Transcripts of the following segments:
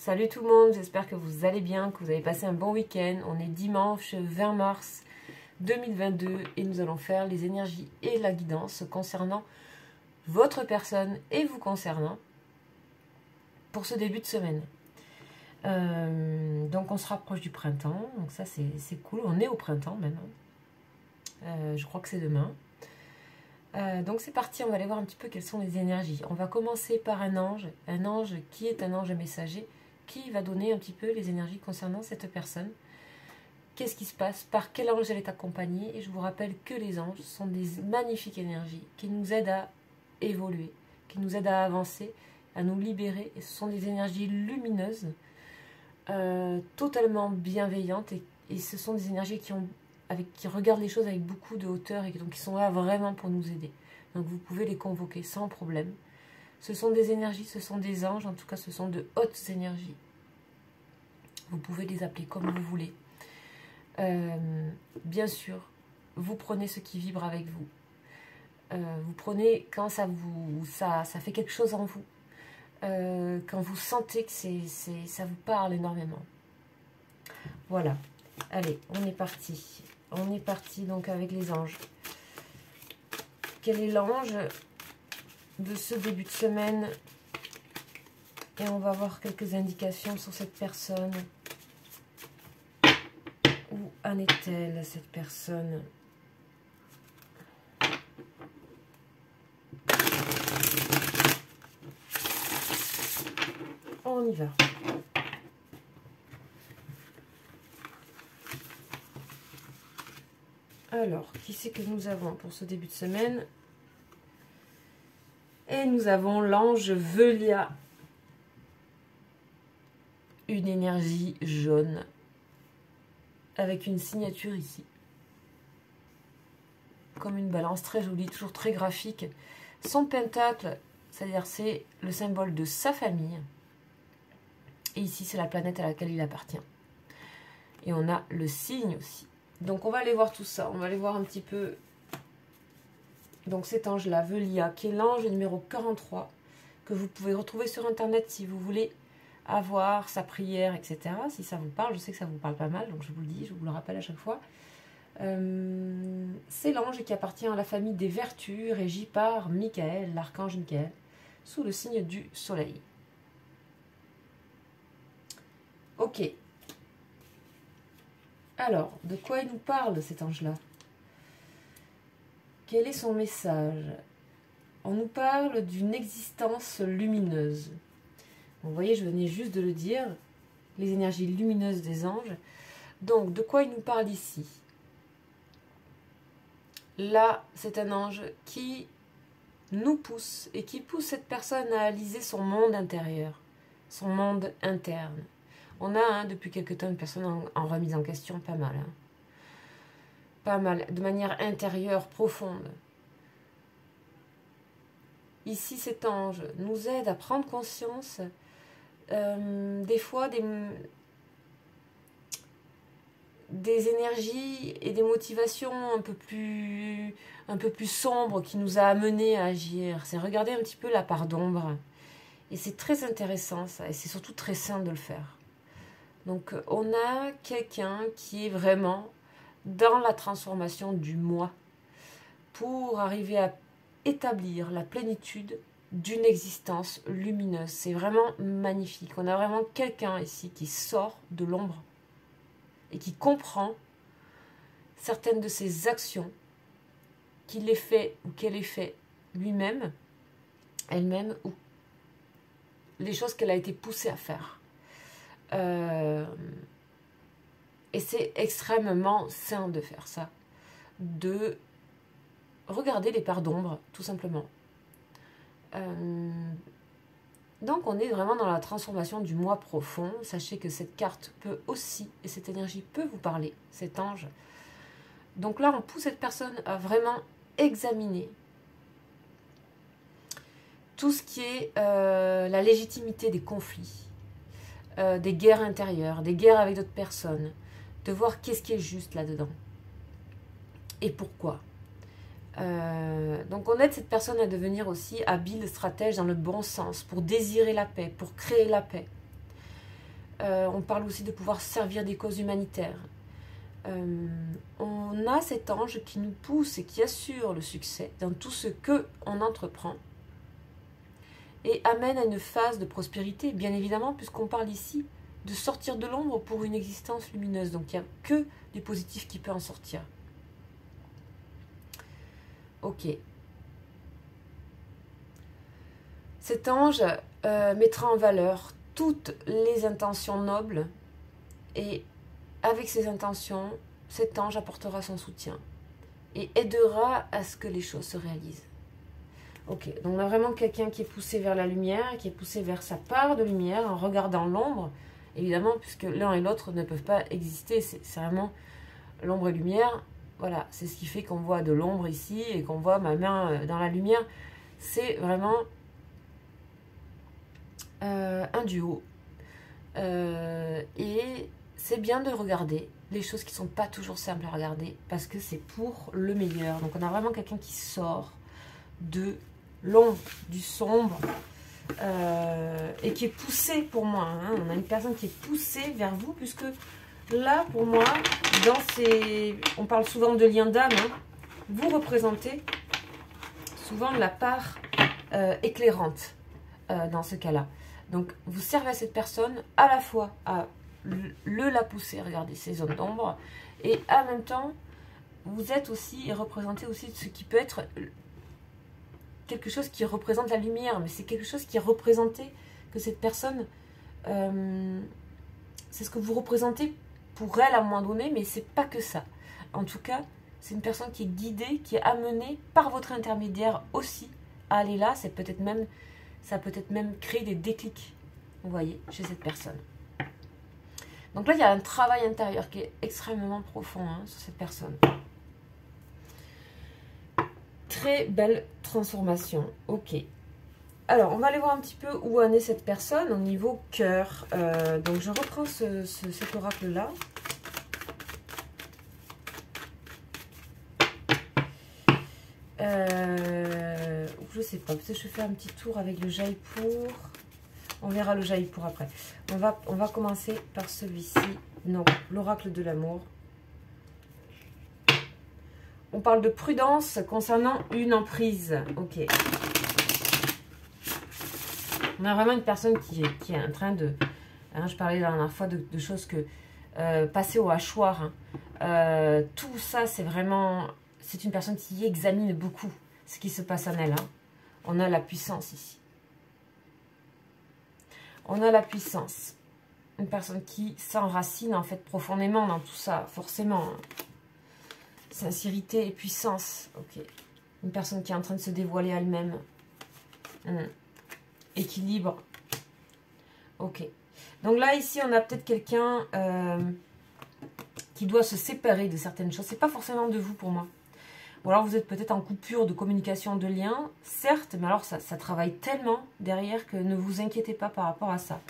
Salut tout le monde, j'espère que vous allez bien, que vous avez passé un bon week-end. On est dimanche 20 mars 2022 et nous allons faire les énergies et la guidance concernant votre personne et vous concernant pour ce début de semaine. Donc on se rapproche du printemps, donc ça c'est cool, on est au printemps même. Je crois que c'est demain. Donc c'est parti, on va aller voir un petit peu quelles sont les énergies. On va commencer par un ange qui est un ange messager, qui va donner un petit peu les énergies concernant cette personne. Qu'est-ce qui se passe? Par quel ange elle est accompagnée? Et je vous rappelle que les anges sont des magnifiques énergies qui nous aident à évoluer, qui nous aident à avancer, à nous libérer. Et ce sont des énergies lumineuses, totalement bienveillantes. Et ce sont des énergies qui regardent les choses avec beaucoup de hauteur et donc qui sont là vraiment pour nous aider. Donc vous pouvez les convoquer sans problème. Ce sont des énergies, ce sont des anges, en tout cas ce sont de hautes énergies. Vous pouvez les appeler comme vous voulez. Bien sûr, vous prenez ce qui vibre avec vous. Vous prenez quand ça fait quelque chose en vous. Quand vous sentez que ça vous parle énormément. Voilà. Allez, on est parti. On est parti donc avec les anges. Quel est l'ange de ce début de semaine? Et on va voir quelques indications sur cette personne. Où en est-elle, cette personne? On y va. Alors, qui c'est que nous avons pour ce début de semaine? Et nous avons l'ange Velia. Une énergie jaune. Avec une signature ici. Comme une balance très jolie, toujours très graphique. Son pentacle, c'est-à-dire c'est le symbole de sa famille. Et ici, c'est la planète à laquelle il appartient. Et on a le signe aussi. Donc, on va aller voir tout ça. On va aller voir un petit peu. Donc, cet ange-là, Velia, qui est l'ange numéro 43, que vous pouvez retrouver sur Internet si vous voulez avoir sa prière, etc. Si ça vous parle, je sais que ça vous parle pas mal, donc je vous le dis, je vous le rappelle à chaque fois. C'est l'ange qui appartient à la famille des vertus, régie par Michael, l'archange Michael, sous le signe du soleil. Ok. Alors, de quoi il nous parle, cet ange-là? Quel est son message? On nous parle d'une existence lumineuse. Vous voyez, je venais juste de le dire, les énergies lumineuses des anges. Donc, de quoi il nous parle ici? Là, c'est un ange qui nous pousse et qui pousse cette personne à réaliser son monde intérieur, son monde interne. On a, depuis quelque temps, une personne en remise en question, pas mal. Pas mal, de manière intérieure, profonde. Ici, cet ange nous aide à prendre conscience des fois des énergies et des motivations un peu plus sombres qui nous a amenés à agir. C'est regarder un petit peu la part d'ombre. Et c'est très intéressant ça, et c'est surtout très sain de le faire. Donc on a quelqu'un qui est vraiment dans la transformation du moi pour arriver à établir la plénitude d'une existence lumineuse. C'est vraiment magnifique. On a vraiment quelqu'un ici qui sort de l'ombre et qui comprend certaines de ses actions qu'il ait fait ou qu'elle ait fait lui-même, elle-même, ou les choses qu'elle a été poussée à faire. Et c'est extrêmement sain de faire ça, de regarder les parts d'ombre, tout simplement. Donc on est vraiment dans la transformation du moi profond. Sachez que cette carte peut aussi, et cette énergie peut vous parler, cet ange. Donc là, on pousse cette personne à vraiment examiner tout ce qui est la légitimité des conflits, des guerres intérieures, des guerres avec d'autres personnes, de voir qu'est-ce qui est juste là-dedans et pourquoi. Donc on aide cette personne à devenir aussi habile, stratège dans le bon sens, pour désirer la paix, pour créer la paix. On parle aussi de pouvoir servir des causes humanitaires. On a cet ange qui nous pousse et qui assure le succès dans tout ce qu'on entreprend et amène à une phase de prospérité, bien évidemment, puisqu'on parle ici de sortir de l'ombre pour une existence lumineuse. Donc il n'y a que du positif qui peut en sortir. Ok. Cet ange mettra en valeur toutes les intentions nobles et avec ces intentions, cet ange apportera son soutien et aidera à ce que les choses se réalisent. Ok, donc on a vraiment quelqu'un qui est poussé vers la lumière, qui est poussé vers sa part de lumière en regardant l'ombre, évidemment, puisque l'un et l'autre ne peuvent pas exister, c'est vraiment l'ombre et lumière. Voilà, c'est ce qui fait qu'on voit de l'ombre ici et qu'on voit ma main dans la lumière. C'est vraiment un duo. Et c'est bien de regarder les choses qui ne sont pas toujours simples à regarder parce que c'est pour le meilleur. Donc on a vraiment quelqu'un qui sort de l'ombre, du sombre et qui est poussé pour moi. Hein. On a une personne qui est poussée vers vous puisque là, pour moi, on parle souvent de lien d'âme, hein, vous représentez souvent la part éclairante dans ce cas-là. Donc, vous servez à cette personne à la fois à la pousser, regardez ces zones d'ombre, et en même temps, vous êtes aussi représenté aussi de ce qui peut être quelque chose qui représente la lumière, mais c'est quelque chose qui est représenté, que cette personne, c'est ce que vous représentez pour elle à un moment donné, mais c'est pas que ça. En tout cas, c'est une personne qui est guidée, qui est amenée par votre intermédiaire aussi à aller là. Ça peut-être même créer des déclics, vous voyez, chez cette personne. Donc là, il y a un travail intérieur qui est extrêmement profond hein, sur cette personne. Très belle transformation. Ok. Alors, on va aller voir un petit peu où en est cette personne au niveau cœur. Donc, je reprends cet oracle-là. Je sais pas, peut-être je fais un petit tour avec le Jaipur. On verra le Jaipur après. On va commencer par celui-ci. Non, l'oracle de l'amour. On parle de prudence concernant une emprise. Ok. On a vraiment une personne qui est en train de... Hein, je parlais la dernière fois de choses que... passer au hachoir. Hein. Tout ça, c'est vraiment... C'est une personne qui examine beaucoup ce qui se passe en elle. Hein. On a la puissance ici. On a la puissance. Une personne qui s'enracine en fait profondément dans tout ça, forcément. Hein. Sincérité et puissance. Ok. Une personne qui est en train de se dévoiler elle-même. Équilibre. Ok. Donc là, ici, on a peut-être quelqu'un qui doit se séparer de certaines choses. C'est pas forcément de vous pour moi. Ou alors vous êtes peut-être en coupure de communication, de lien, certes, mais alors ça travaille tellement derrière que ne vous inquiétez pas par rapport à ça.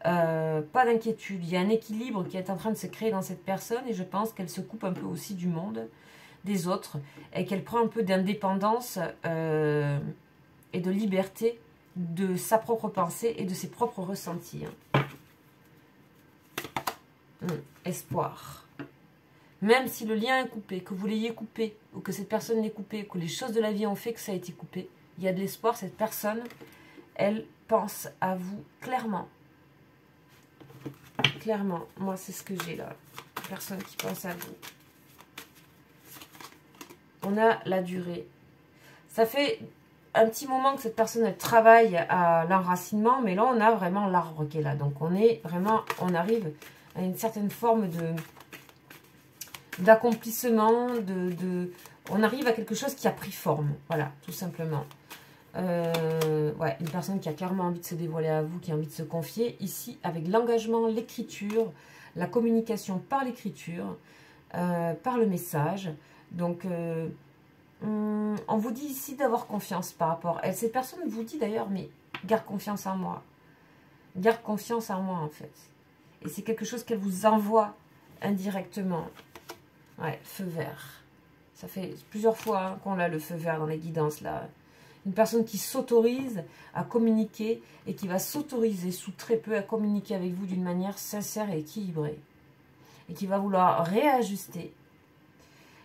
Pas d'inquiétude. Il y a un équilibre qui est en train de se créer dans cette personne et je pense qu'elle se coupe un peu aussi du monde, des autres, et qu'elle prend un peu d'indépendance et de liberté de sa propre pensée et de ses propres ressentis. Hein. Espoir. Même si le lien est coupé, que vous l'ayez coupé, ou que cette personne l'ait coupé, que les choses de la vie ont fait que ça a été coupé, il y a de l'espoir. Cette personne, elle pense à vous clairement. Clairement, moi c'est ce que j'ai là. Une personne qui pense à vous. On a la durée. Ça fait un petit moment que cette personne elle travaille à l'enracinement, mais là on a vraiment l'arbre qui est là. Donc on arrive à une certaine forme d'accomplissement, on arrive à quelque chose qui a pris forme. Voilà, tout simplement. Ouais, une personne qui a clairement envie de se dévoiler à vous, qui a envie de se confier, ici, avec l'engagement, l'écriture, la communication par l'écriture, par le message. Donc, on vous dit ici d'avoir confiance par rapport à elle. Cette personne vous dit d'ailleurs, mais garde confiance en moi. Garde confiance en moi, en fait. Et c'est quelque chose qu'elle vous envoie indirectement. Ouais, feu vert. Ça fait plusieurs fois hein, qu'on a le feu vert dans les guidances, là. Une personne qui s'autorise à communiquer et qui va s'autoriser sous très peu à communiquer avec vous d'une manière sincère et équilibrée. Et qui va vouloir réajuster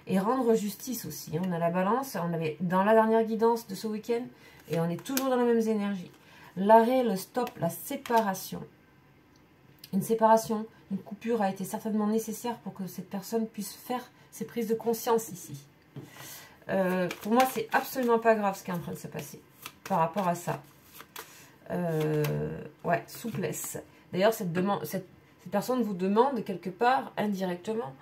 et rendre justice aussi. On a la balance, on avait dans la dernière guidance de ce week-end et on est toujours dans les mêmes énergies. L'arrêt, le stop, la séparation. Une séparation, une coupure a été certainement nécessaire pour que cette personne puisse faire ses prises de conscience ici. Pour moi, c'est absolument pas grave ce qui est en train de se passer par rapport à ça. Ouais, souplesse. D'ailleurs, cette personne vous demande quelque part, indirectement,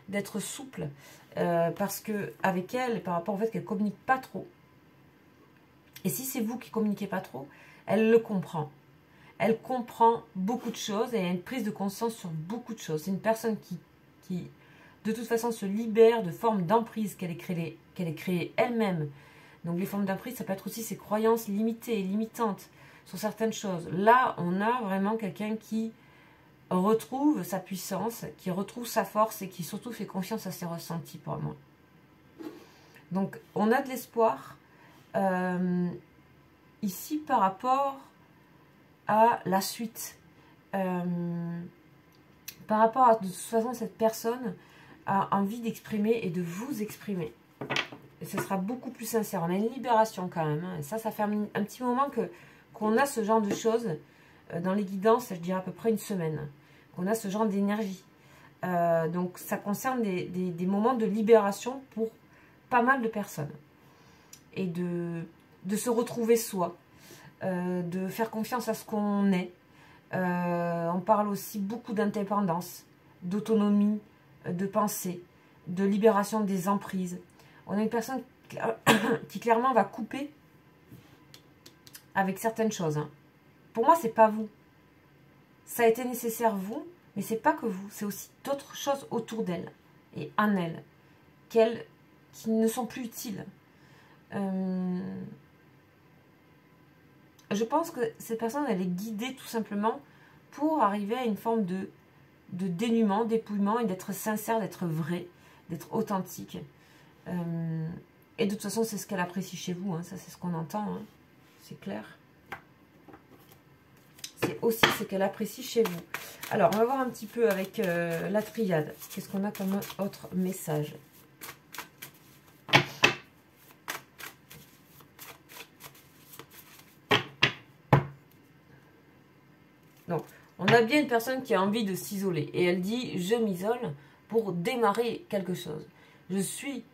d'être souple. Parce que avec elle, par rapport au fait qu'elle ne communique pas trop, et si c'est vous qui ne communiquez pas trop, elle le comprend. Elle comprend beaucoup de choses et a une prise de conscience sur beaucoup de choses. C'est une personne qui, de toute façon, se libère de formes d'emprise qu'elle ait créées elle-même. Donc les formes d'emprise, ça peut être aussi ses croyances limitées et limitantes sur certaines choses. Là, on a vraiment quelqu'un qui retrouve sa puissance, qui retrouve sa force et qui surtout fait confiance à ses ressentis pour moi. Donc, on a de l'espoir ici par rapport à la suite. Par rapport à, de toute façon, cette personne a envie d'exprimer et de vous exprimer. Et ce sera beaucoup plus sincère. On a une libération quand même. Hein. Et ça fait un petit moment qu'on a ce genre de choses. Dans les guidances, je dirais à peu près une semaine. Qu'on a ce genre d'énergie. Donc ça concerne des moments de libération pour pas mal de personnes. Et de se retrouver soi. De faire confiance à ce qu'on est. On parle aussi beaucoup d'indépendance, d'autonomie, de pensée, de libération des emprises. On a une personne qui clairement va couper avec certaines choses. Hein. Pour moi, c'est pas vous. Ça a été nécessaire vous, mais c'est pas que vous. C'est aussi d'autres choses autour d'elle et en elle qui ne sont plus utiles. Je pense que cette personne, elle est guidée tout simplement pour arriver à une forme de dénuement, dépouillement et d'être sincère, d'être vrai, d'être authentique. Et de toute façon, c'est ce qu'elle apprécie chez vous. Hein, ça, c'est ce qu'on entend. Hein, c'est clair. C'est aussi ce qu'elle apprécie chez vous. Alors, on va voir un petit peu avec la triade. Qu'est-ce qu'on a comme autre message ? Donc, on a bien une personne qui a envie de s'isoler. Et elle dit, je m'isole pour démarrer quelque chose. Je suis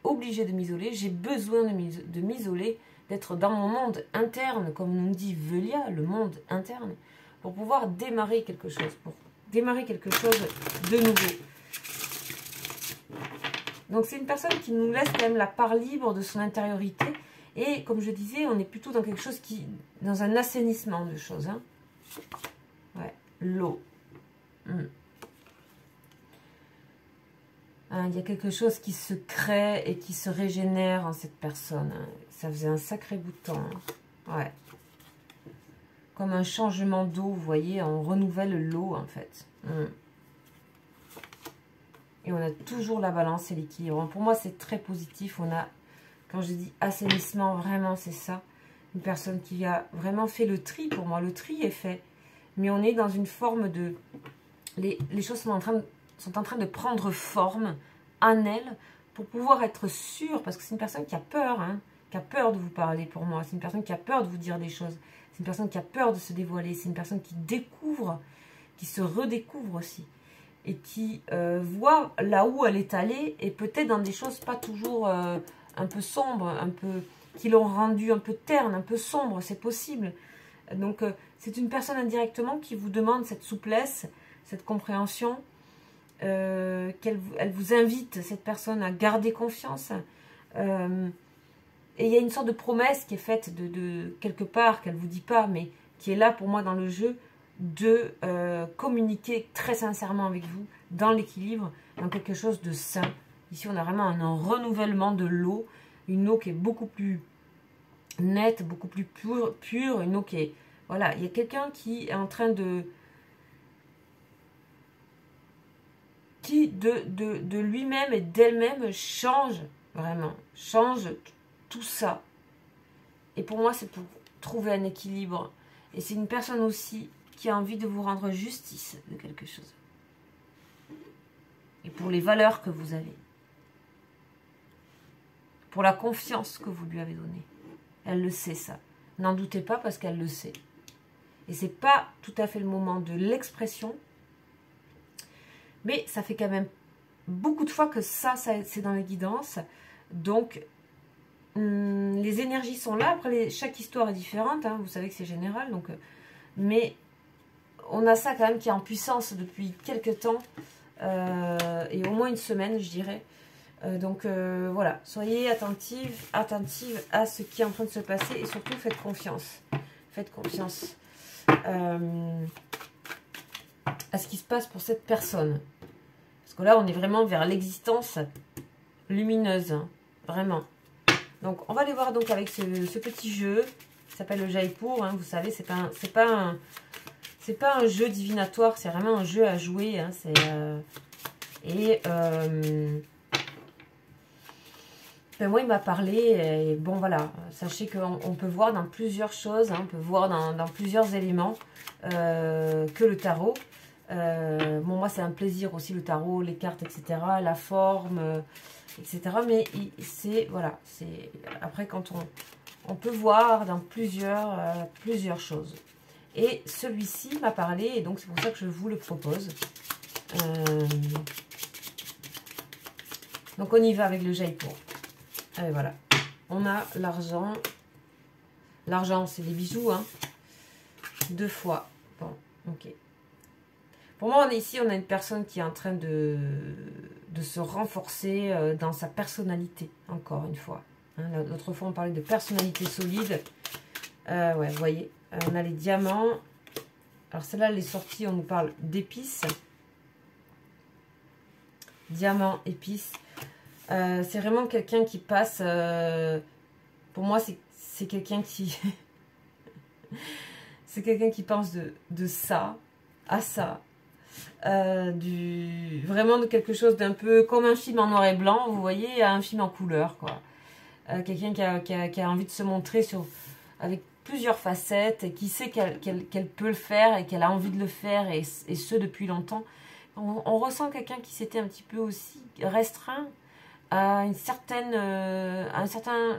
obligée de m'isoler. J'ai besoin de m'isoler, d'être dans mon monde interne, comme nous dit Velia, le monde interne, pour pouvoir démarrer quelque chose, de nouveau. Donc, c'est une personne qui nous laisse quand même la part libre de son intériorité. Et comme je disais, on est plutôt dans quelque chose dans un assainissement de choses. Hein. Ouais, l'eau. Hein, il y a quelque chose qui se crée et qui se régénère en cette personne. Hein. Ça faisait un sacré bout de temps. Hein. Ouais. Comme un changement d'eau, vous voyez, on renouvelle l'eau en fait. Et on a toujours la balance et l'équilibre. Pour moi, c'est très positif. On a, quand je dis assainissement, vraiment c'est ça. Une personne qui a vraiment fait le tri. Pour moi, le tri est fait. Mais on est dans une forme de... Les choses sont en train de prendre forme en elle pour pouvoir être sûre. Parce que c'est une personne qui a peur, hein, qui a peur de vous parler pour moi. C'est une personne qui a peur de vous dire des choses. C'est une personne qui a peur de se dévoiler. C'est une personne qui découvre, qui se redécouvre aussi. Et qui voit là où elle est allée et peut-être dans des choses pas toujours un peu sombres, qui l'ont rendue un peu terne, un peu sombre. C'est possible. Donc, c'est une personne indirectement qui vous demande cette souplesse, cette compréhension, elle vous invite, cette personne, à garder confiance. Et il y a une sorte de promesse qui est faite de quelque part, qu'elle ne vous dit pas, mais qui est là pour moi dans le jeu, de communiquer très sincèrement avec vous, dans l'équilibre, dans quelque chose de sain. Ici, on a vraiment un renouvellement de l'eau, une eau qui est beaucoup plus nette, beaucoup plus pure, une eau qui est... Voilà, il y a quelqu'un qui est en train qui de lui-même et d'elle-même change, vraiment, change tout ça. Et pour moi, c'est pour trouver un équilibre. Et c'est une personne aussi qui a envie de vous rendre justice de quelque chose. Et pour les valeurs que vous avez. Pour la confiance que vous lui avez donnée. Elle le sait, ça. N'en doutez pas parce qu'elle le sait. Et c'est pas tout à fait le moment de l'expression. Mais ça fait quand même beaucoup de fois que ça c'est dans les guidances. Donc, les énergies sont là. Après, chaque histoire est différente. Hein, vous savez que c'est général. Donc, mais on a ça quand même qui est en puissance depuis quelques temps. Et au moins une semaine, je dirais. Donc, voilà. Soyez attentive à ce qui est en train de se passer. Et surtout, faites confiance. Faites confiance à ce qui se passe pour cette personne. Parce que là, on est vraiment vers l'existence lumineuse. Hein, vraiment. Donc, on va aller voir donc avec ce petit jeu. Ça s'appelle le Jaipur. Hein, vous savez, c'est pas un jeu divinatoire. C'est vraiment un jeu à jouer. Hein, ben moi, il m'a parlé. Et bon, voilà. Sachez qu'on peut voir dans plusieurs choses. Hein, on peut voir dans plusieurs éléments que le tarot. Bon, moi, c'est un plaisir aussi, le tarot, les cartes, etc. La forme, etc. Mais c'est, voilà, c'est après, quand on peut voir dans plusieurs choses. Et celui-ci m'a parlé, et donc c'est pour ça que je vous le propose. Donc, on y va avec le Jaipur. Et voilà. On a l'argent. L'argent, c'est les bijoux, hein. 2 fois. Bon, ok. Pour moi, ici, on a une personne qui est en train de se renforcer dans sa personnalité, encore une fois. Hein, l'autre fois, on parlait de personnalité solide. Ouais, vous voyez, on a les diamants. Alors, celle-là, elle est sortie, on nous parle d'épices. Diamants, épices. C'est vraiment quelqu'un qui passe... pour moi, c'est quelqu'un qui... c'est quelqu'un qui pense de ça à ça. Vraiment de quelque chose d'un peu comme un film en noir et blanc, vous voyez, à un film en couleur, quoi. Quelqu'un qui a envie de se montrer avec plusieurs facettes et qui sait qu'elle peut le faire et qu'elle a envie de le faire, et ce depuis longtemps. On ressent quelqu'un qui s'était un petit peu aussi restreint à une certaine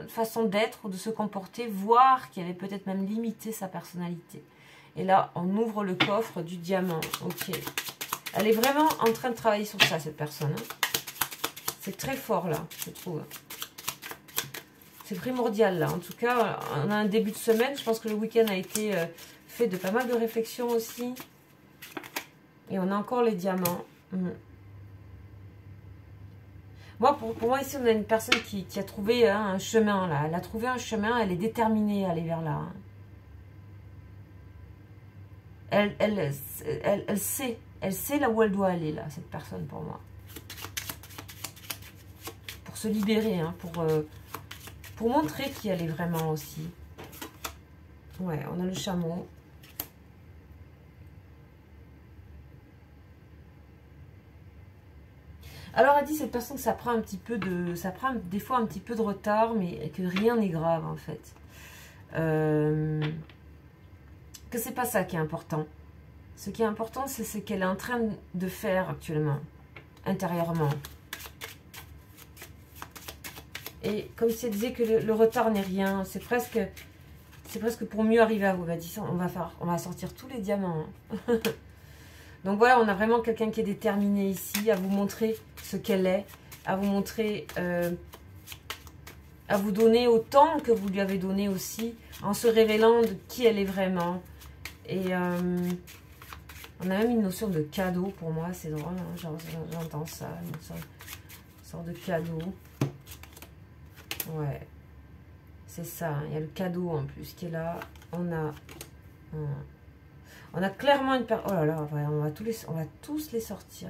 façon d'être ou de se comporter, voire qui avait peut-être même limité sa personnalité. Et là, on ouvre le coffre du diamant. Ok. Elle est vraiment en train de travailler sur ça, cette personne. Hein. C'est très fort, là, je trouve. C'est primordial, là. En tout cas, on a un début de semaine. Je pense que le week-end a été fait de pas mal de réflexions aussi. Et on a encore les diamants. Moi, pour moi, ici, on a une personne qui a trouvé un chemin, là. Elle a trouvé un chemin, elle est déterminée à aller vers là. Hein. Elle sait là où elle doit aller, là, cette personne, pour moi. Pour se libérer, hein, pour montrer qui elle est vraiment aussi. Ouais, on a le chameau. Alors, elle dit, cette personne, ça prend des fois un petit peu de retard, mais que rien n'est grave, en fait. Que c'est pas ça qui est important. Ce qui est important, c'est ce qu'elle est en train de faire actuellement, intérieurement. Et comme si elle disait que le retard n'est rien, c'est presque pour mieux arriver à vous. Elle dit, on va sortir tous les diamants. Hein. Donc voilà, on a vraiment quelqu'un qui est déterminé ici à vous montrer ce qu'elle est, à vous montrer, à vous donner autant que vous lui avez donné aussi, en se révélant de qui elle est vraiment. Et on a même une notion de cadeau pour moi, c'est drôle, hein, j'entends ça, une sorte de cadeau. Ouais, c'est ça, hein, il y a le cadeau en plus qui est là. On a clairement une personne. Oh là là, ouais, on va tous les sortir.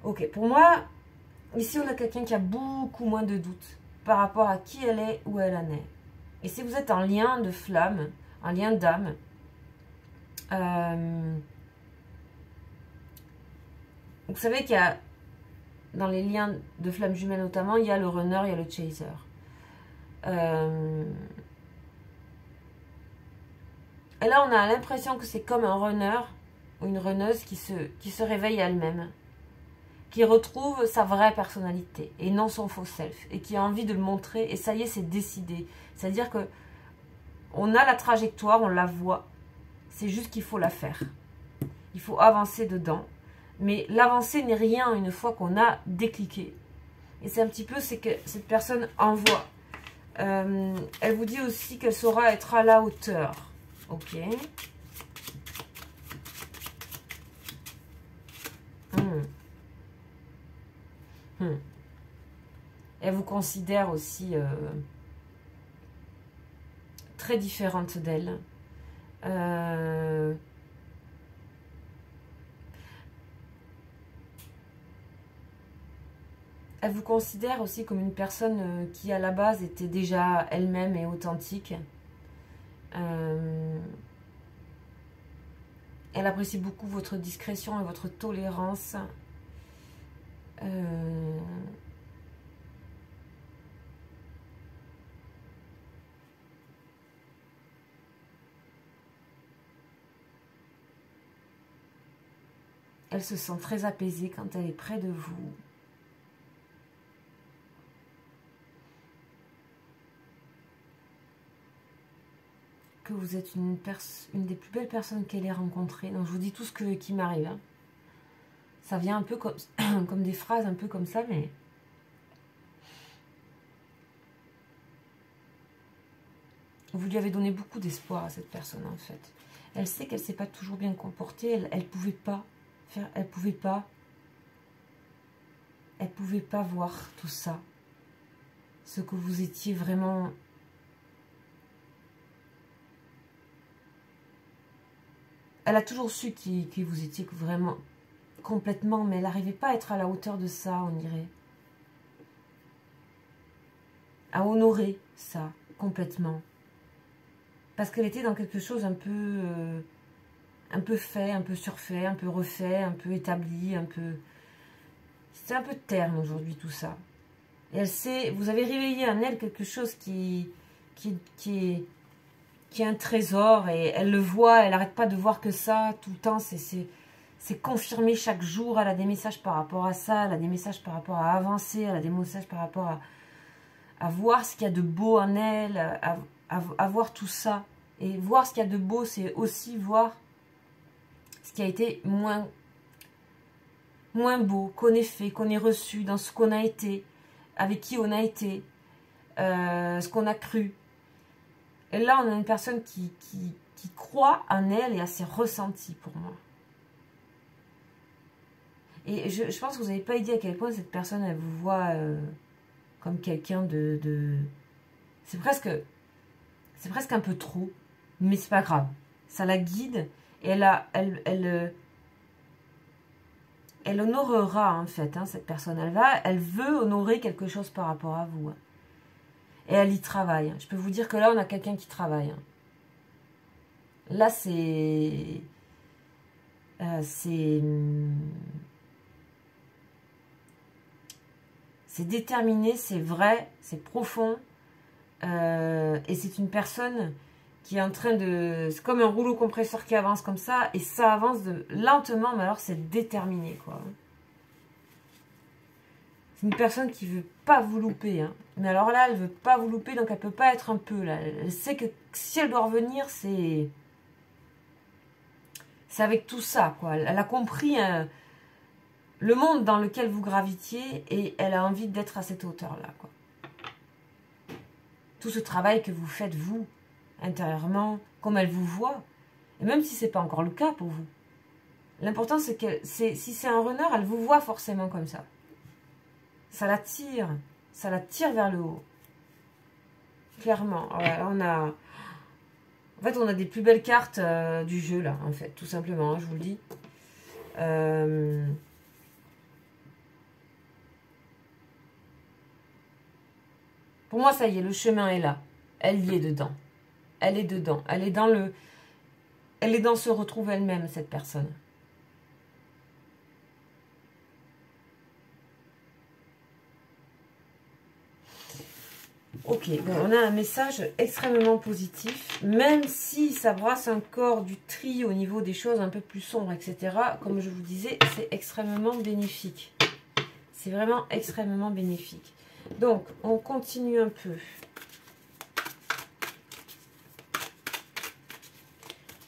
Ok, pour moi, ici on a quelqu'un qui a beaucoup moins de doutes par rapport à qui elle est, où elle en est. Et si vous êtes en lien de flamme, en lien d'âme, vous savez qu'il y a, dans les liens de flamme jumelle notamment, il y a le runner, il y a le chaser. Et là, on a l'impression que c'est comme un runner ou une runneuse qui se réveille elle-même, qui retrouve sa vraie personnalité et non son faux self, et qui a envie de le montrer, et ça y est, c'est décidé. C'est-à-dire que on a la trajectoire, on la voit, c'est juste qu'il faut la faire. Il faut avancer dedans, mais l'avancée n'est rien une fois qu'on a décliqué. Et c'est un petit peu, c'est que cette personne envoie. Elle vous dit aussi qu'elle saura être à la hauteur. Ok. Elle vous considère aussi très différente d'elle. Elle vous considère aussi comme une personne qui à la base était déjà elle-même et authentique. Elle apprécie beaucoup votre discrétion et votre tolérance. Elle se sent très apaisée quand elle est près de vous. Que vous êtes une des plus belles personnes qu'elle ait rencontrées. Donc je vous dis tout ce qui m'arrive. Hein. Ça vient un peu comme, comme des phrases un peu comme ça, mais... Vous lui avez donné beaucoup d'espoir à cette personne, en fait. Elle sait qu'elle ne s'est pas toujours bien comportée. Elle pouvait pas faire... Elle pouvait pas voir tout ça. Ce que vous étiez vraiment... Elle a toujours su qui vous étiez vraiment complètement, mais elle n'arrivait pas à être à la hauteur de ça, on dirait. À honorer ça, complètement. Parce qu'elle était dans quelque chose un peu fait, un peu surfait, un peu refait, un peu établi, un peu... C'est un peu terne aujourd'hui tout ça. Et elle sait, vous avez réveillé en elle quelque chose qui est un trésor, et elle le voit, elle n'arrête pas de voir que ça tout le temps, c'est confirmé chaque jour. Elle a des messages par rapport à ça, elle a des messages par rapport à avancer, elle a des messages par rapport à voir ce qu'il y a de beau en elle, à voir tout ça. Et voir ce qu'il y a de beau, c'est aussi voir ce qui a été moins beau, qu'on ait fait, qu'on ait reçu, dans ce qu'on a été, avec qui on a été, ce qu'on a cru. Et là, on a une personne qui croit en elle et à ses ressentis, pour moi. Et je pense que vous n'avez pas idée à quel point cette personne, elle vous voit comme quelqu'un de... C'est presque un peu trop, mais c'est pas grave. Ça la guide, et elle honorera, en fait, hein, cette personne. Elle veut honorer quelque chose par rapport à vous. Hein. Et elle y travaille. Je peux vous dire que là, on a quelqu'un qui travaille. Hein. Là, c'est déterminé, c'est vrai, c'est profond. Et c'est une personne qui est en train de... C'est comme un rouleau compresseur qui avance comme ça, et ça avance lentement, mais alors c'est déterminé, quoi. C'est une personne qui veut pas vous louper, hein. Mais alors là, elle veut pas vous louper, donc elle peut pas être un peu, là. Elle sait que si elle doit revenir, c'est avec tout ça, quoi. Elle a compris le monde dans lequel vous gravitiez, et elle a envie d'être à cette hauteur-là, quoi. Tout ce travail que vous faites, vous, intérieurement, comme elle vous voit, et même si c'est pas encore le cas pour vous. L'important, c'est que si c'est un runner, elle vous voit forcément comme ça. Ça la tire vers le haut. Clairement. Alors, en fait, on a des plus belles cartes du jeu, là, en fait, tout simplement, hein, je vous le dis. Pour moi, ça y est, le chemin est là. Elle y est dedans. Elle est dedans. Elle est dans se retrouver elle-même, cette personne. Ok, bon, on a un message extrêmement positif, même si ça brasse encore du tri au niveau des choses un peu plus sombres, etc. Comme je vous disais, c'est extrêmement bénéfique. C'est vraiment extrêmement bénéfique. Donc, on continue un peu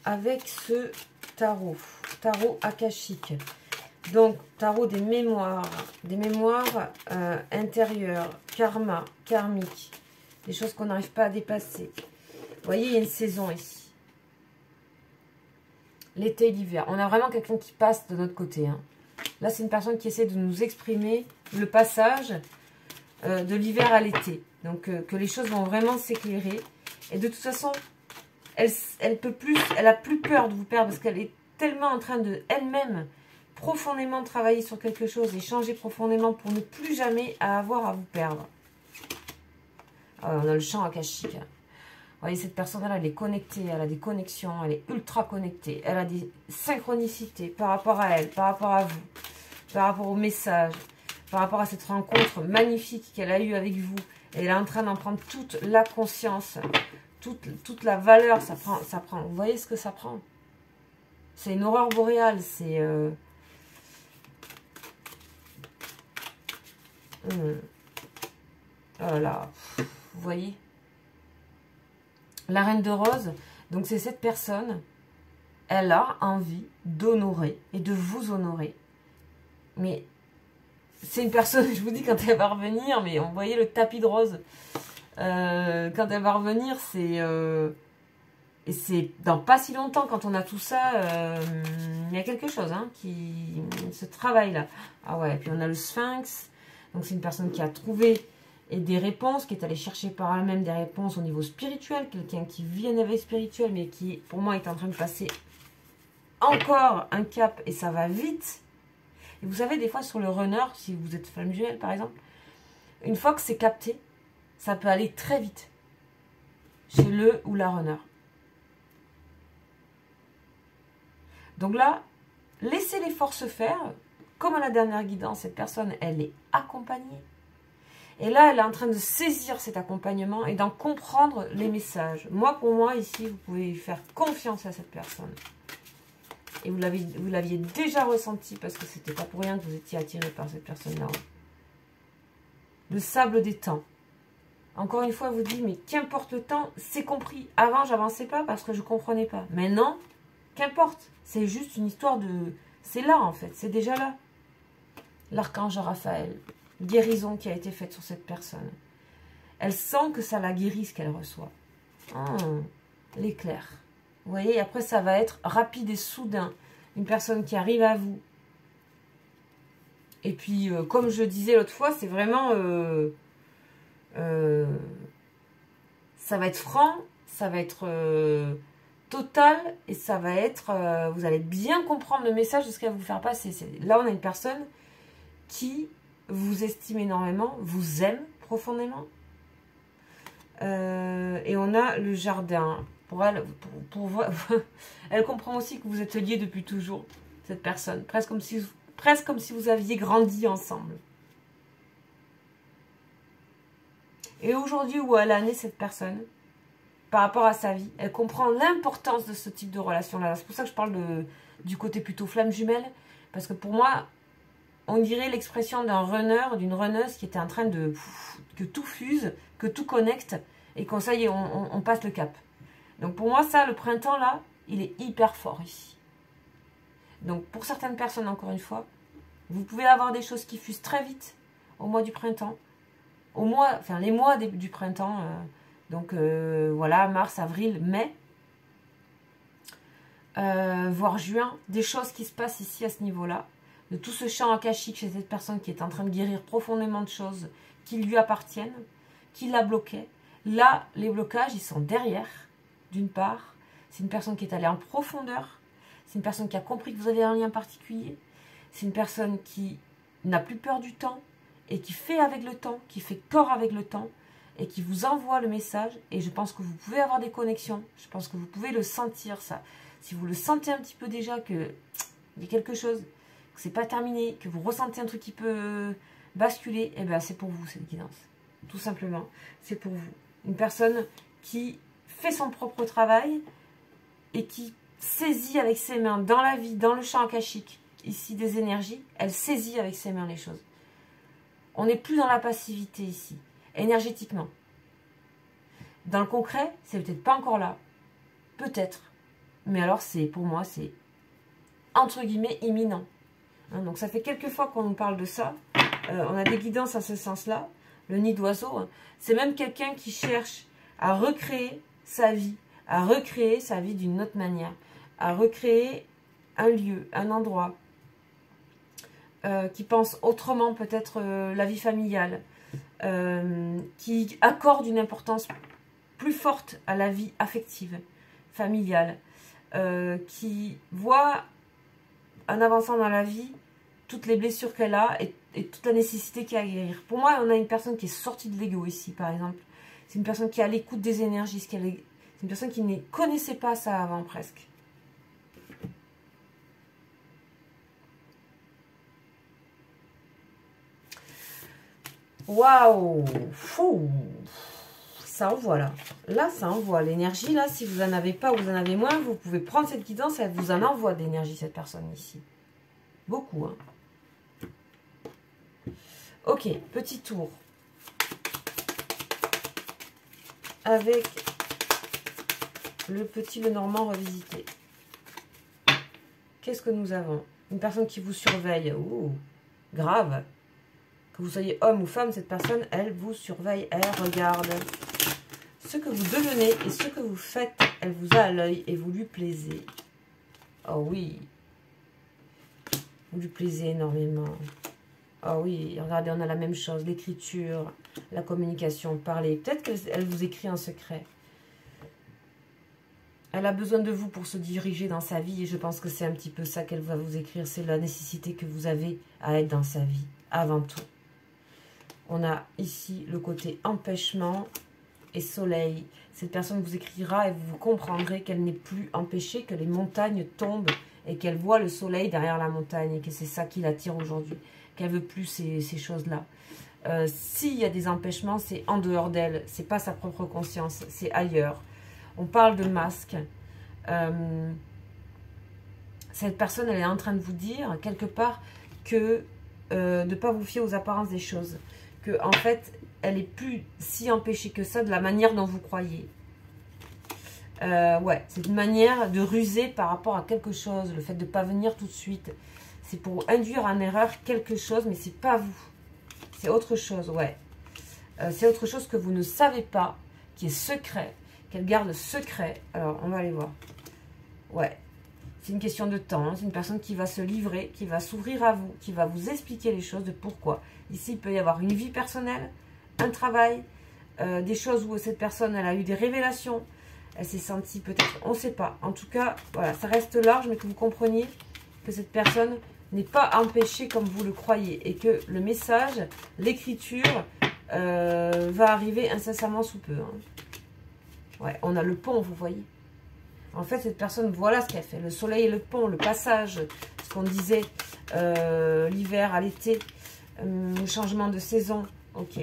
avec ce tarot akashique. Donc, tarot des mémoires intérieures, karma, karmique, des choses qu'on n'arrive pas à dépasser. Vous voyez, il y a une saison ici. L'été et l'hiver. On a vraiment quelqu'un qui passe de notre côté. Hein. Là, c'est une personne qui essaie de nous exprimer le passage de l'hiver à l'été. Donc, que les choses vont vraiment s'éclairer. Et de toute façon, elle peut plus, elle a plus peur de vous perdre parce qu'elle est tellement en train de elle-même profondément travailler sur quelque chose et changer profondément pour ne plus jamais avoir à vous perdre. Alors, on a le champ akashique. Vous voyez, cette personne-là, elle est connectée, elle a des connexions, elle est ultra connectée, elle a des synchronicités par rapport à elle, par rapport à vous, par rapport au message, par rapport à cette rencontre magnifique qu'elle a eue avec vous. Et elle est en train d'en prendre toute la conscience, toute la valeur, ça prend. Vous voyez ce que ça prend? C'est une aurore boréale, c'est... Voilà, vous voyez? La reine de rose, donc c'est cette personne, elle a envie d'honorer et de vous honorer. Mais c'est une personne, je vous dis, quand elle va revenir, mais on voyait le tapis de rose. Quand elle va revenir, c'est... et c'est dans pas si longtemps, quand on a tout ça, il y a quelque chose hein, qui... ce travail-là. Ah ouais, puis on a le sphinx. Donc c'est une personne qui a trouvé des réponses, qui est allée chercher par elle-même des réponses au niveau spirituel. Quelqu'un qui vit un éveil spirituel, mais qui, pour moi, est en train de passer encore un cap, et ça va vite. Et vous savez, des fois, sur le runner, si vous êtes flamme jumelle, par exemple, une fois que c'est capté, ça peut aller très vite chez le ou la runner. Donc là, laissez les forces faire. Comme à la dernière guidance, cette personne, elle est accompagnée. Et là, elle est en train de saisir cet accompagnement et d'en comprendre les messages. Moi, pour moi, ici, vous pouvez faire confiance à cette personne. Et vous l'aviez déjà ressenti parce que c'était pas pour rien que vous étiez attiré par cette personne-là. Le sable des temps. Encore une fois, elle vous dit, mais qu'importe le temps, c'est compris. Avant, j'avançais pas parce que je comprenais pas. Maintenant, qu'importe. C'est juste une histoire de... C'est là, en fait. C'est déjà là. L'archange Raphaël. Guérison qui a été faite sur cette personne. Elle sent que ça la guérit, ce qu'elle reçoit. L'éclair. Vous voyez, après, ça va être rapide et soudain. Une personne qui arrive à vous. Et puis, comme je disais l'autre fois, c'est vraiment... ça va être franc, ça va être total, et ça va être... vous allez bien comprendre le message de ce qu'elle va vous faire passer. Là, on a une personne qui vous estime énormément, vous aime profondément. Et on a le jardin. Pour elle, elle comprend aussi que vous êtes liés depuis toujours, cette personne. Presque comme si vous aviez grandi ensemble. Et aujourd'hui, où elle a né cette personne, par rapport à sa vie, elle comprend l'importance de ce type de relation-là. C'est pour ça que je parle du côté plutôt flamme jumelle. Parce que pour moi, on dirait l'expression d'un runner, d'une runneuse qui était en train de... que tout fuse, que tout connecte, et qu'on ça y est, on passe le cap. Donc pour moi, ça, le printemps, là, il est hyper fort ici. Donc pour certaines personnes, encore une fois, vous pouvez avoir des choses qui fusent très vite au mois du printemps. Les mois du printemps, donc voilà, mars, avril, mai, voire juin, des choses qui se passent ici à ce niveau-là, de tout ce champ akashique chez cette personne qui est en train de guérir profondément de choses qui lui appartiennent, qui la bloquaient. Là, les blocages, ils sont derrière, d'une part. C'est une personne qui est allée en profondeur, c'est une personne qui a compris que vous avez un lien particulier, c'est une personne qui n'a plus peur du temps, et qui fait avec le temps, qui fait corps avec le temps, et qui vous envoie le message. Et je pense que vous pouvez avoir des connexions. Je pense que vous pouvez le sentir, ça. Si vous le sentez un petit peu déjà, qu'il y a quelque chose, que c'est pas terminé, que vous ressentez un truc qui peut basculer, et bien c'est pour vous, cette guidance. tout simplement. C'est pour vous. Une personne qui fait son propre travail et qui saisit avec ses mains, dans la vie, dans le champ akashique, ici des énergies, elle saisit avec ses mains les choses. On n'est plus dans la passivité ici, énergétiquement. Dans le concret, c'est peut-être pas encore là. Peut-être. Mais alors, pour moi, c'est entre guillemets imminent. Hein, donc ça fait quelques fois qu'on nous parle de ça. On a des guidances à ce sens-là. Le nid d'oiseau, hein. C'est même quelqu'un qui cherche à recréer sa vie d'une autre manière, à recréer un lieu, un endroit, qui pense autrement peut-être la vie familiale, qui accorde une importance plus forte à la vie affective, familiale, qui voit en avançant dans la vie toutes les blessures qu'elle a et toute la nécessité qu'il y a à guérir. Pour moi, on a une personne qui est sortie de l'ego ici, par exemple. C'est une personne qui est à l'écoute des énergies, c'est une personne qui ne connaissait pas ça avant, presque. Waouh! Fou! Ça envoie là. Là, ça envoie. L'énergie, là, si vous en avez pas ou vous en avez moins, vous pouvez prendre cette guidance, elle vous en envoie de l'énergie, cette personne ici. Beaucoup, hein. Ok, petit tour. Avec le petit Lenormand revisité. Qu'est-ce que nous avons? Une personne qui vous surveille. Ouh, grave. Que vous soyez homme ou femme, cette personne, elle vous surveille, elle regarde. Ce que vous devenez et ce que vous faites, elle vous a à l'œil et vous lui plaisez. Oh oui. Vous lui plaisez énormément. Oh oui, regardez, on a la même chose. L'écriture, la communication, parler. Peut-être qu'elle vous écrit en secret. Elle a besoin de vous pour se diriger dans sa vie. Et je pense que c'est un petit peu ça qu'elle va vous écrire. C'est la nécessité que vous avez à être dans sa vie, avant tout. On a ici le côté empêchement et soleil. Cette personne vous écrira et vous comprendrez qu'elle n'est plus empêchée, que les montagnes tombent et qu'elle voit le soleil derrière la montagne et que c'est ça qui l'attire aujourd'hui. Qu'elle veut plus ces choses-là. S'il y a des empêchements, c'est en dehors d'elle. C'est pas sa propre conscience, c'est ailleurs. On parle de masque. Cette personne, elle est en train de vous dire, quelque part, que de ne pas vous fier aux apparences des choses. Que, en fait, elle est plus si empêchée que ça de la manière dont vous croyez. Ouais, c'est une manière de ruser par rapport à quelque chose. Le fait de ne pas venir tout de suite. C'est pour induire en erreur quelque chose, mais c'est pas vous. C'est autre chose, ouais. C'est autre chose que vous ne savez pas, qui est secret, qu'elle garde secret. Alors, on va aller voir. Ouais. C'est une question de temps. Hein. C'est une personne qui va se livrer, qui va s'ouvrir à vous, qui va vous expliquer les choses de pourquoi. Ici, il peut y avoir une vie personnelle, un travail, des choses où cette personne, elle a eu des révélations. Elle s'est sentie peut-être, on ne sait pas. En tout cas, voilà, ça reste large, mais que vous compreniez que cette personne n'est pas empêchée comme vous le croyez. Et que le message, l'écriture, va arriver incessamment sous peu. Hein. Ouais, on a le pont, vous voyez. En fait, cette personne, voilà ce qu'elle fait. Le soleil et le pont, le passage, ce qu'on disait, l'hiver à l'été, le changement de saison. Ok.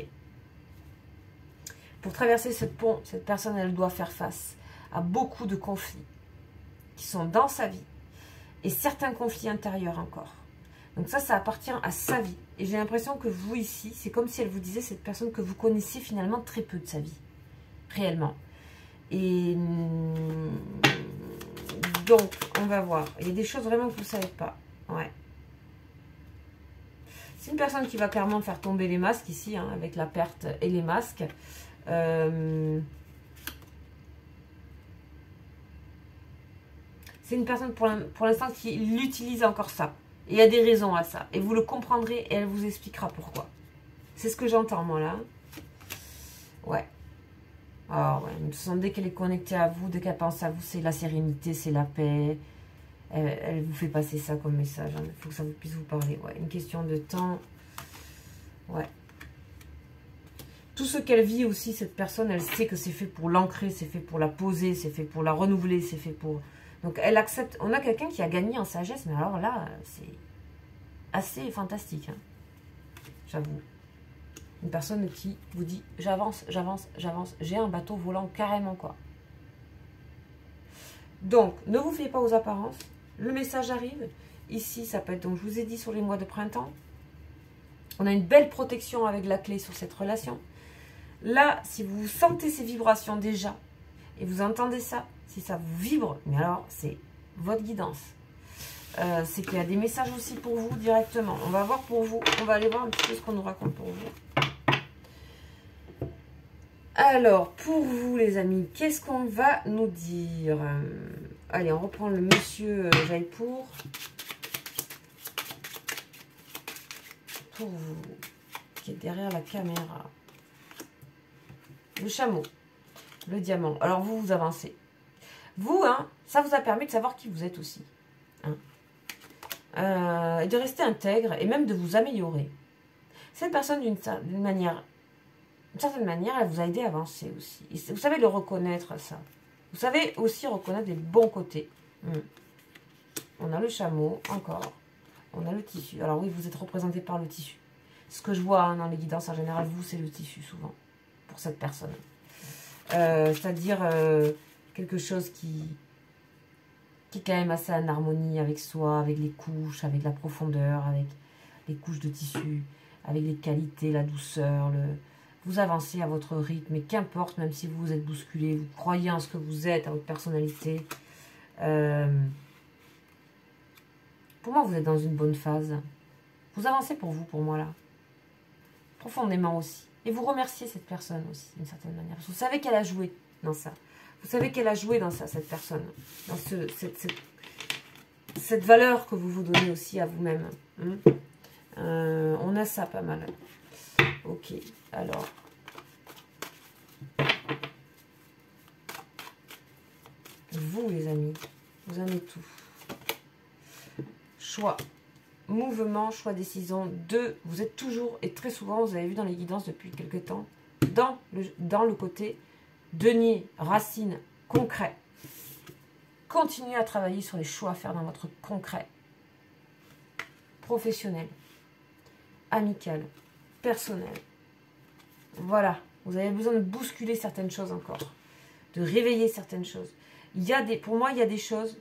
Pour traverser ce pont, cette personne, elle doit faire face à beaucoup de conflits qui sont dans sa vie. Et certains conflits intérieurs encore. Donc ça appartient à sa vie. Et j'ai l'impression que vous ici, c'est comme si elle vous disait, cette personne que vous connaissez finalement très peu de sa vie. Réellement. Et donc, on va voir. Il y a des choses vraiment que vous ne savez pas. Ouais. C'est une personne qui va clairement faire tomber les masques ici, hein, avec la perte et les masques. C'est une personne pour l'instant qui l'utilise encore ça. Et il y a des raisons à ça. Et vous le comprendrez et elle vous expliquera pourquoi. C'est ce que j'entends moi là. Ouais. Alors, ouais, de toute façon, dès qu'elle est connectée à vous, dès qu'elle pense à vous, c'est la sérénité, c'est la paix. Elle vous fait passer ça comme message. Il faut que ça puisse vous parler. Ouais, une question de temps. Ouais. Tout ce qu'elle vit aussi, cette personne, elle sait que c'est fait pour l'ancrer, c'est fait pour la poser, c'est fait pour la renouveler, c'est fait pour... Donc, elle accepte... On a quelqu'un qui a gagné en sagesse, mais alors là, c'est assez fantastique. Hein, j'avoue. Une personne qui vous dit j'avance, j'avance, j'avance. J'ai un bateau volant carrément quoi. Donc, ne vous fiez pas aux apparences. Le message arrive. Ici, ça peut être, donc je vous ai dit sur les mois de printemps. On a une belle protection avec la clé sur cette relation. Là, si vous sentez ces vibrations déjà, et vous entendez ça, si ça vous vibre, mais alors c'est votre guidance. C'est qu'il y a des messages aussi pour vous directement. On va voir pour vous, on va aller voir un petit peu ce qu'on nous raconte pour vous. Alors, pour vous les amis, qu'est-ce qu'on va nous dire? Allez, on reprend le monsieur Jaipur. Pour vous, qui est derrière la caméra. Le chameau, le diamant. Alors, vous, vous avancez. Vous, hein, ça vous a permis de savoir qui vous êtes aussi. Hein. Et de rester intègre et même de vous améliorer. Cette personne, d'une certaine manière, elle vous a aidé à avancer aussi. Et vous savez le reconnaître, ça. Vous savez aussi reconnaître les bons côtés. On a le chameau, encore. On a le tissu. Alors oui, vous êtes représenté par le tissu. Ce que je vois hein, dans les guidances en général, vous, c'est le tissu souvent. Pour cette personne. C'est-à-dire quelque chose qui est quand même assez en harmonie avec soi, avec les couches, avec la profondeur, avec les couches de tissu, avec les qualités, la douceur, vous avancez à votre rythme, et qu'importe, même si vous vous êtes bousculé, vous croyez en ce que vous êtes, à votre personnalité. Pour moi, vous êtes dans une bonne phase. Vous avancez pour vous, pour moi, là. Profondément aussi. Et vous remerciez cette personne aussi, d'une certaine manière. Parce que vous savez qu'elle a joué dans ça. Vous savez qu'elle a joué dans ça, cette personne. Dans cette valeur que vous vous donnez aussi à vous-même. On a ça pas mal. Ok, alors. Vous, les amis, vous en êtes tout. Choix, mouvement, choix, décision. 2, vous êtes toujours, et très souvent, vous avez vu dans les guidances depuis quelques temps, dans le côté denier, racine, concret. Continuez à travailler sur les choix à faire dans votre concret. Professionnel, amical, personnel. Voilà, vous avez besoin de bousculer certaines choses encore, de réveiller certaines choses. Pour moi, il y a des choses,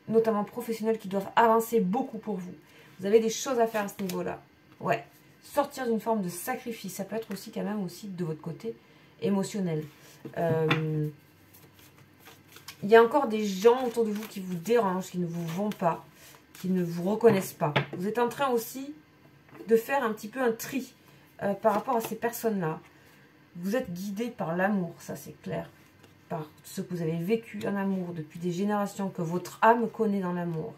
notamment professionnelles, qui doivent avancer beaucoup pour vous. Vous avez des choses à faire à ce niveau-là. Ouais, sortir d'une forme de sacrifice, ça peut être aussi quand même aussi de votre côté émotionnel. Il y a encore des gens autour de vous qui vous dérangent, qui ne vous vont pas, qui ne vous reconnaissent pas. Vous êtes en train aussi de faire un petit peu un tri par rapport à ces personnes-là. Vous êtes guidé par l'amour, ça c'est clair. Par ce que vous avez vécu en amour depuis des générations, que votre âme connaît dans l'amour.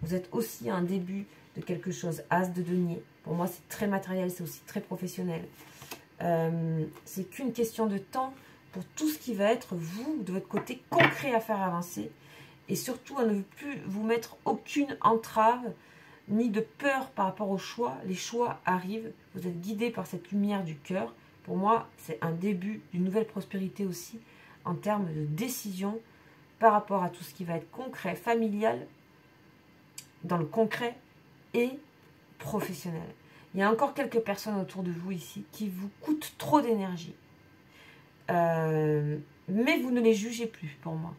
Vous êtes aussi à un début de quelque chose. As de denier. Pour moi, c'est très matériel, c'est aussi très professionnel. C'est qu'une question de temps pour tout ce qui va être, vous, de votre côté, concret à faire avancer. Et surtout, à ne plus vous mettre aucune entrave, ni de peur par rapport aux choix. Les choix arrivent. Vous êtes guidé par cette lumière du cœur. Pour moi, c'est un début d'une nouvelle prospérité aussi, en termes de décision par rapport à tout ce qui va être concret, familial, dans le concret et professionnel. Il y a encore quelques personnes autour de vous ici qui vous coûtent trop d'énergie. Mais vous ne les jugez plus, pour moi.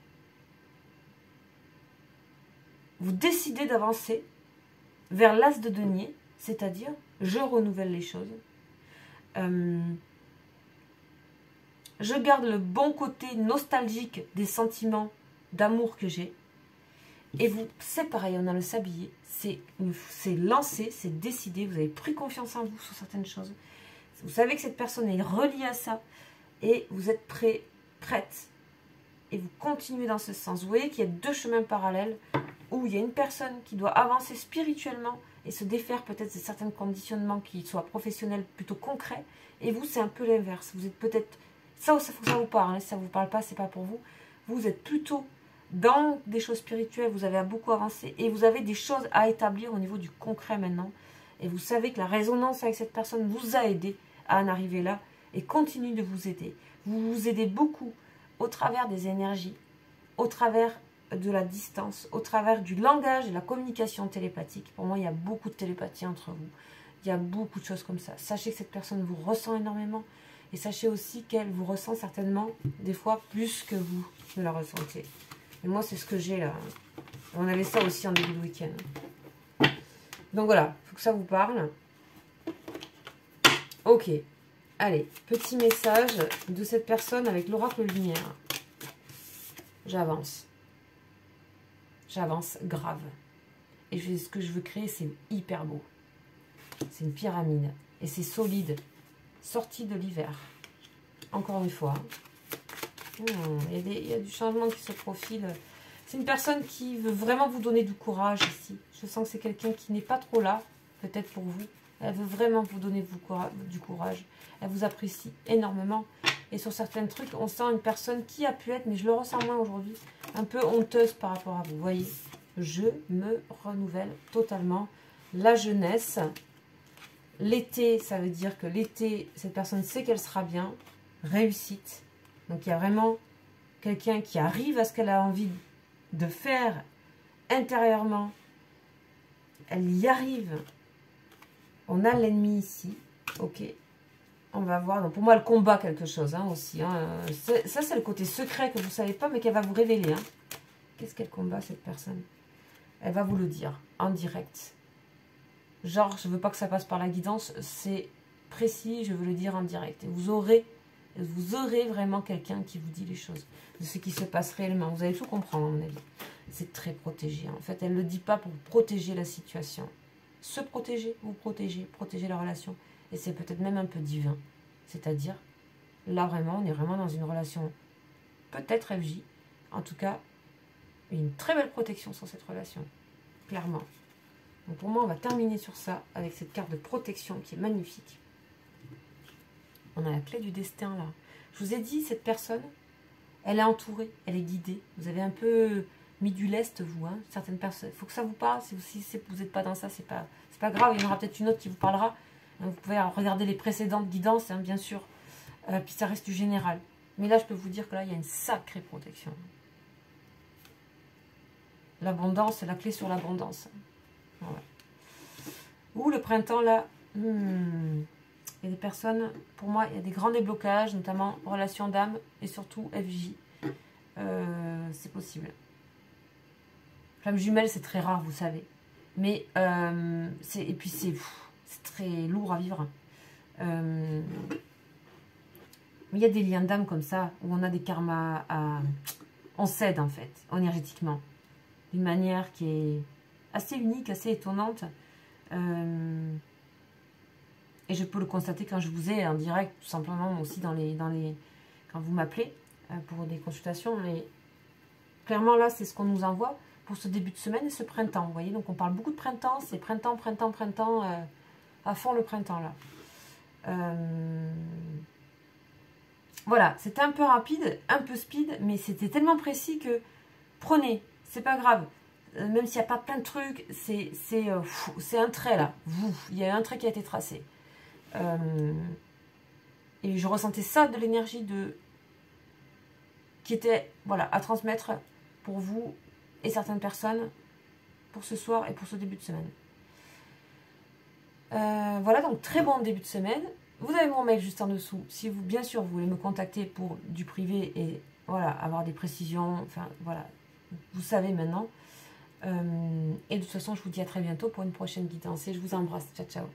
Vous décidez d'avancer vers l'as de denier, c'est-à-dire, je renouvelle les choses. Je garde le bon côté nostalgique des sentiments d'amour que j'ai. Et vous, c'est pareil, on a le sablier. C'est lancé, c'est décidé. Vous avez pris confiance en vous sur certaines choses. Vous savez que cette personne est reliée à ça. Et vous êtes prête. Et vous continuez dans ce sens. Vous voyez qu'il y a deux chemins parallèles où il y a une personne qui doit avancer spirituellement et se défaire peut-être de certains conditionnements qui soient professionnels, plutôt concrets. Et vous, c'est un peu l'inverse. Vous êtes peut-être... Ça, faut que ça vous parle. Hein. Si ça ne vous parle pas, c'est pas pour vous. Vous êtes plutôt dans des choses spirituelles. Vous avez beaucoup avancé. Et vous avez des choses à établir au niveau du concret maintenant. Et vous savez que la résonance avec cette personne vous a aidé à en arriver là. Et continue de vous aider. Vous vous aidez beaucoup au travers des énergies, au travers de la distance, au travers du langage et de la communication télépathique. Pour moi, il y a beaucoup de télépathie entre vous. Il y a beaucoup de choses comme ça. Sachez que cette personne vous ressent énormément. Et sachez aussi qu'elle vous ressent certainement, des fois, plus que vous ne la ressentez. Et moi, c'est ce que j'ai là. On avait ça aussi en début de week-end. Donc voilà, il faut que ça vous parle. Ok. Allez, petit message de cette personne avec l'oracle lumière. J'avance. J'avance grave. Et ce que je veux créer, c'est hyper beau. C'est une pyramide. Et c'est solide. Sortie de l'hiver. Encore une fois. Il y a du changement qui se profile. C'est une personne qui veut vraiment vous donner du courage ici. Je sens que c'est quelqu'un qui n'est pas trop là, peut-être pour vous. Elle veut vraiment vous donner du courage. Elle vous apprécie énormément. Et sur certains trucs, on sent une personne qui a pu être, mais je le ressens moins aujourd'hui, un peu honteuse par rapport à vous. Vous voyez, je me renouvelle totalement. La jeunesse, l'été, ça veut dire que l'été, cette personne sait qu'elle sera bien. Réussite. Donc il y a vraiment quelqu'un qui arrive à ce qu'elle a envie de faire intérieurement. Elle y arrive. On a l'ennemi ici. Ok. On va voir. Donc pour moi, elle combat quelque chose aussi. Ça, c'est le côté secret que vous ne savez pas, mais qu'elle va vous révéler. Qu'est-ce qu'elle combat, cette personne? Elle va vous le dire en direct. Genre, je ne veux pas que ça passe par la guidance. C'est précis, je veux le dire en direct. Et vous aurez vraiment quelqu'un qui vous dit les choses. De ce qui se passe réellement. Vous allez tout comprendre, à mon avis. C'est très protégé. En fait, elle ne le dit pas pour protéger la situation. Se protéger, vous protéger la relation. Et c'est peut-être même un peu divin. C'est-à-dire, là vraiment, on est vraiment dans une relation peut-être FJ. En tout cas, une très belle protection sur cette relation. Clairement. Donc pour moi, on va terminer sur ça, avec cette carte de protection qui est magnifique. On a la clé du destin, là. Je vous ai dit, cette personne, elle est entourée, elle est guidée. Vous avez un peu mis du lest, vous, certaines personnes. Il faut que ça vous parle. Si vous n'êtes pas dans ça, c'est pas grave. Il y en aura peut-être une autre qui vous parlera. Vous pouvez regarder les précédentes guidances, bien sûr. Puis ça reste du général. Mais là, je peux vous dire que là, il y a une sacrée protection. L'abondance, la clé sur l'abondance. Voilà. Ou le printemps, là. Il y a des personnes, pour moi, il y a des grands déblocages, notamment relation d'âme et surtout FJ. C'est possible. Flamme jumelle, c'est très rare, vous savez. Mais, et puis c'est très lourd à vivre. Mais il y a des liens d'âme comme ça, où on a des karmas on cède, en fait, énergétiquement. D'une manière qui est assez unique, assez étonnante. Et je peux le constater quand je vous ai en direct, tout simplement aussi quand vous m'appelez pour des consultations. Mais clairement là, c'est ce qu'on nous envoie pour ce début de semaine et ce printemps. Vous voyez, donc on parle beaucoup de printemps, c'est printemps, à fond le printemps là. Voilà, c'était un peu rapide, un peu speed, mais c'était tellement précis que prenez, c'est pas grave. Même s'il n'y a pas plein de trucs, c'est un trait là. Il y a un trait qui a été tracé. Et je ressentais ça de l'énergie qui était à transmettre pour vous et certaines personnes pour ce soir et pour ce début de semaine. Voilà, donc très bon début de semaine. Vous avez mon mail juste en dessous. Si vous, bien sûr, vous voulez me contacter pour du privé et avoir des précisions, enfin voilà, vous savez maintenant. Et de toute façon, je vous dis à très bientôt pour une prochaine guidance et je vous embrasse. Ciao, ciao.